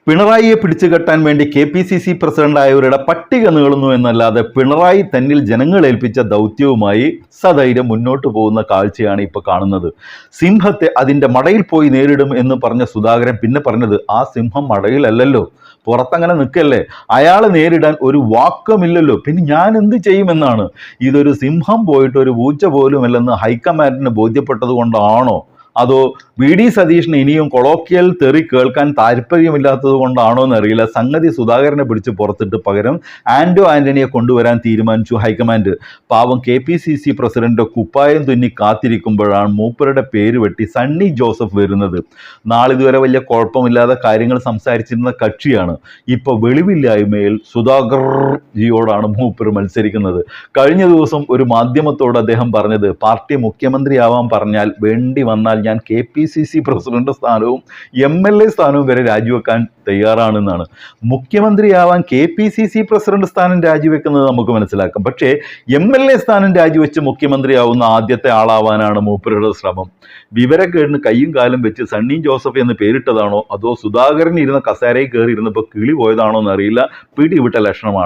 പിണറായിയെ പിടിച്ചുകെട്ടാൻ വേണ്ടി KPCC പ്രസിഡന്റായവരുടെ പട്ടിക നീളുന്നു എന്നല്ലാതെ പിണറായി തന്നിൽ ജനങ്ങൾ ഏൽപ്പിച്ച ദൗത്യവുമായി സധൈര്യം മുന്നോട്ട് പോകുന്ന കാഴ്ചയാണ് ഇപ്പോൾ കാണുന്നത്. സിംഹത്തെ അതിൻ്റെ മടയിൽ പോയി നേരിടും എന്ന് പറഞ്ഞ സുധാകരൻ പിന്നെ പറഞ്ഞത് ആ സിംഹം മടയിലല്ലല്ലോ, പുറത്തങ്ങനെ നിൽക്കല്ലേ, അയാളെ നേരിടാൻ ഒരു വാക്കമില്ലല്ലോ, പിന്നെ ഞാൻ എന്ത് ചെയ്യുമെന്നാണ്. ഇതൊരു സിംഹം പോയിട്ട് ഒരു പൂച്ച പോലുമല്ലെന്ന് ഹൈക്കമാൻഡിന് ബോധ്യപ്പെട്ടത് കൊണ്ടാണോ, അതോ VD സതീഷിന് ഇനിയും കൊളോക്കിയൽ തെറി കേൾക്കാൻ താല്പര്യമില്ലാത്തത് കൊണ്ടാണോ എന്നറിയില്ല. സംഗതി സുധാകരനെ പിടിച്ച് പുറത്തിട്ട് പകരം ആന്റോ ആന്റണിയെ കൊണ്ടുവരാൻ തീരുമാനിച്ചു ഹൈക്കമാൻഡ്. പാവം KPCC പ്രസിഡന്റ് കുപ്പായം തുന്നി കാത്തിരിക്കുമ്പോഴാണ് മൂപ്പരുടെ പേര് വെട്ടി സണ്ണി ജോസഫ് വരുന്നത്. നാളിതുവരെ വലിയ കുഴപ്പമില്ലാതെ കാര്യങ്ങൾ സംസാരിച്ചിരുന്ന കക്ഷിയാണ്. ഇപ്പൊ വെളിവില്ലായ്മയിൽ സുധാകർ ജിയോടാണ് മൂപ്പർ മത്സരിക്കുന്നത്. കഴിഞ്ഞ ദിവസം ഒരു മാധ്യമത്തോട് അദ്ദേഹം പറഞ്ഞത്, പാർട്ടി മുഖ്യമന്ത്രിയാവാൻ പറഞ്ഞാൽ വേണ്ടി വന്നാൽ ഞാൻ KPCC പ്രസിഡന്റ് സ്ഥാനവും MLA സ്ഥാനവും വരെ രാജിവെക്കാൻ തയ്യാറാണെന്നാണ്. മുഖ്യമന്ത്രിയാവാൻ KPCC പ്രസിഡന്റ് സ്ഥാനം രാജിവെക്കുന്നത് നമുക്ക് മനസ്സിലാക്കാം, പക്ഷേ MLA സ്ഥാനം രാജിവെച്ച് മുഖ്യമന്ത്രിയാവുന്ന ആദ്യത്തെ ആളാവാനാണ് മൂപ്പരുടെ ശ്രമം. വിവരക്കേടിന് കയ്യും കാലും വെച്ച് സണ്ണി ജോസഫ് എന്ന് പേരിട്ടതാണോ അതോ സുധാകരൻ ഇരുന്ന കസേരയിൽ കയറി ഇരുന്നപ്പോൾ കിളി പോയതാണോ എന്നറിയില്ല. പിടിവിട്ട ലക്ഷണമാണ്.